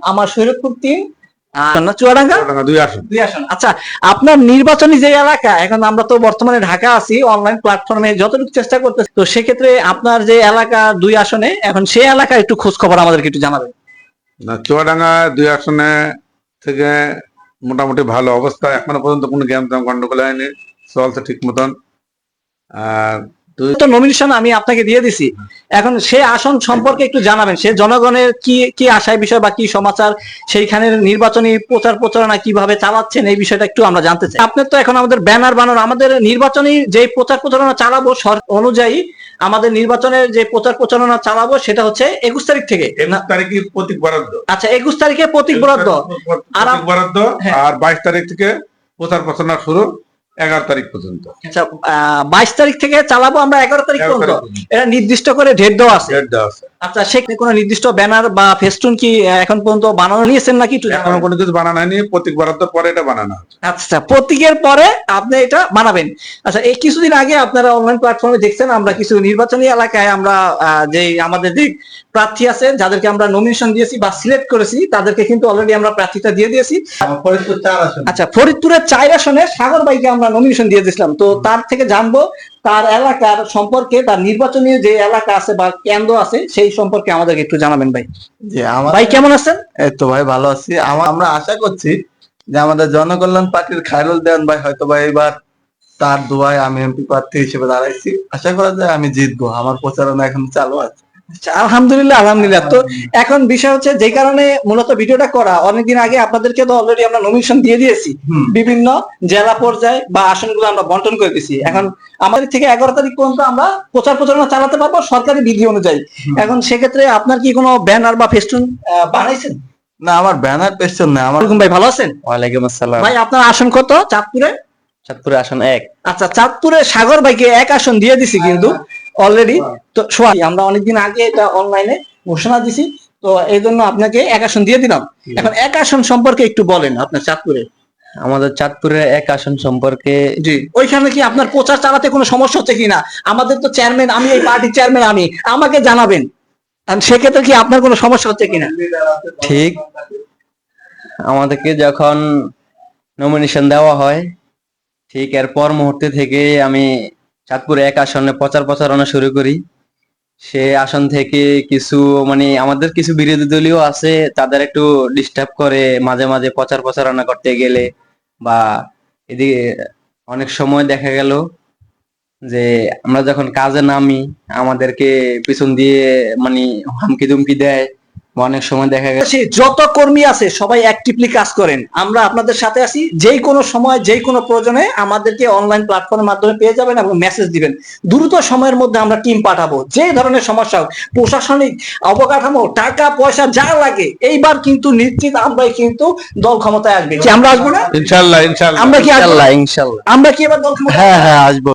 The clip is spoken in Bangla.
আমার শরীয়তপুর 3 চুয়াডাঙ্গা 2 আসন। আচ্ছা, আপনার নির্বাচনী যে এলাকা, এখন আমরা তো বর্তমানে ঢাকা আছি, অনলাইন প্ল্যাটফর্মে যতটুকু চেষ্টা করতেছি, তো সেক্ষেত্রে আপনার যে এলাকা 2 আসনে, এখন সেই এলাকার একটু খোঁজ খবর আমাদেরকে একটু জানাবেন। না, চুয়াডাঙ্গা 2 আসনে থেকে মোটামুটি ভালো অবস্থা, এখনো পর্যন্ত কোনো গ্যামজাম গন্ডগোল হয়নি, চলছে ঠিক মতন। আর তো নমিনেশন আমি আপনাকে দিয়ে দিছি, এখন সে আসন সম্পর্কে একটু জানাবেন, সে জনগণের কি কি আশায় বিষয় বা কি সমাচার, সেইখানের নির্বাচনী প্রচার প্রচারণা কিভাবে চালাচ্ছেন, এই বিষয়টা একটু আমরা জানতে চাই। আপনার তো এখন আমাদের ব্যানার বানানো, আমাদের নির্বাচনী যে প্রচার প্রচারণা চালাবো অনুযায়ী, আমাদের নির্বাচনের যে প্রচার প্রচারণা চালাবো সেটা হচ্ছে 21 তারিখ থেকে। 21 তারিখে প্রতীক বরাদ্দ। আচ্ছা, 21 তারিখে প্রতীক বরাদ্দ আর 22 তারিখ থেকে প্রচার প্রচারণা শুরু 11 তারিখ পর্যন্ত। আচ্ছা, 22 তারিখ থেকে চালাবো আমরা 11 তারিখ পর্যন্ত, এটা নির্দিষ্ট করে ডেট দেওয়া আছে। আচ্ছা, সেখানে কোনো নির্দিষ্ট ব্যানার বা ফেস্টুন কি এখন পর্যন্ত বানানো নিয়েছেন নাকি? এখনো কোনো কিছু বানানো হয়নি, প্রতীক বরাদ্দ পরে এটা বানানো হবে। আচ্ছা, প্রতীকের পরে আপনি এটা বানাবেন। আচ্ছা, এই কিছুদিন আগে আপনারা অনলাইন প্ল্যাটফর্মে দেখছেন, আমরা কিছু নির্বাচনী এলাকায় আমরা যে আমাদের যে প্রার্থী আছে, যাদেরকে আমরা নমিনেশন দিয়েছি বা সিলেক্ট করেছি, তাদেরকে কিন্তু অলরেডি আমরা প্রার্থীতা দিয়ে দিয়েছি। ফরিদপুর 4 আসন। আচ্ছা, ফরিদপুরের 4 আসনে সাগর ভাইকে আমরা নমিনেশন দিয়ে দিয়েছিলাম, তো তার থেকে জানবো তার এলাকার সম্পর্কে, তার নির্বাচনী যে এলাকা আছে বা কেন্দ্র আছে সেই সম্পর্কে আমাদেরকে একটু জানাবেন ভাই। জি, আমার ভাই কেমন আছেন? এই তো ভাই ভালো আছি। আমরা আশা করছি যে আমাদের জনকল্যাণ পার্টির খায়রুল দেওয়ান ভাই হয়তো বা এবার তার দোয়ায় আমি এমপি প্রার্থী হিসেবে দাঁড়াইছি। আশা করা যায় আমি জিতবো, আমার প্রচারণা এখন চালু আছে। আলহামদুলিল্লাহ, আলহামদুলিল্লাহ। তো এখন বিষয় হচ্ছে, যে কারণে মূলত ভিডিওটা করা, অনেকদিন আগে আপনাদেরকে তো অলরেডি আমরা নমিনেশন দিয়ে দিয়েছি, বিভিন্ন জেলা পর্যায়ে বা আসনগুলো আমরা বন্টন করে দিয়েছি। এখন আমাদের থেকে 11 তারিখ পর্যন্ত আমরা প্রচার প্রচারণা চালাতে পারবো সরকারি বিধি অনুযায়ী। এখন সেক্ষেত্রে আপনার কি কোনো ব্যানার বা ফেস্টুন বানাইছেন? না, আমার ব্যানার পেছন না। আমার ভাই ভালো আছেন? ওয়ালাইকুম আসসালাম। ভাই আপনার আসন কত চাঁদপুরে? চাঁদপুরে আসন 1। আচ্ছা, চাঁদপুরে সাগর ভাইকে 1 আসন দিয়ে দিছি কিন্তু অলরেডি। তো আমরা অনেকদিন আগে এটা অনলাইনে ঘোষণা দিছি, তো এই জন্য আপনাকে 1 আসন দিয়ে দিলাম। এখন 1 আসন সম্পর্কে একটু বলেন আপনার চাঁদপুরে। আমাদের চাঁদপুরের 1 আসন সম্পর্কে, জি, ওইখানে কি আপনার প্রচার চালাতে কোনো সমস্যা হচ্ছে কিনা? আমাদের তো চেয়ারম্যান আমি, এই পার্টির চেয়ারম্যান আমি, আমাকে জানাবেন সেক্ষেত্রে কি আপনার কোনো সমস্যা হচ্ছে কিনা। ঠিক আমাদেরকে যখন নমিনেশন দেওয়া হয়, ঠিক এরপর মুহূর্তে থেকে আমি চাঁদপুরে 1 আসনে প্রচার প্রচারণা শুরু করি। সে আসন থেকে কিছু আমাদের কিছু বিরোধী দলীয় আছে, তাদের একটু ডিস্টার্ব করে মাঝে মাঝে প্রচার প্রচারণা করতে গেলে, বা এদিকে অনেক সময় দেখা গেল যে আমরা যখন কাজে নামি আমাদেরকে পিছন দিয়ে হুমকি দুমকি দেয়, বা অনেক সময় দেখা গেছে যত কর্মী আছে সবাই অ্যাক্টিভলি কাজ করেন, আমরা আপনাদের সাথে আছি। যেই কোনো সময় যেই কোনো প্রয়োজনে আমাদেরকে অনলাইন প্ল্যাটফর্মের মাধ্যমে পেয়ে যাবেন এবং মেসেজ দিবেন। দ্রুত সময়ের মধ্যে আমরা টিম পাঠাবো। যে ধরনের সমস্যা হোক, প্রশাসনিক অবকাঠামো, টাকা পয়সা যা লাগে, এইবার কিন্তু নিশ্চিত আমরাই কিন্তু দল ক্ষমতায় আসবে। কি আমরা আসবো না? ইনশাআল্লাহ, ইনশাআল্লাহ। আমরা কি আসবো? ইনশাল্লাহ। আমরা কি এবার দল ক্ষমতায়? হ্যাঁ হ্যাঁ, আসবো।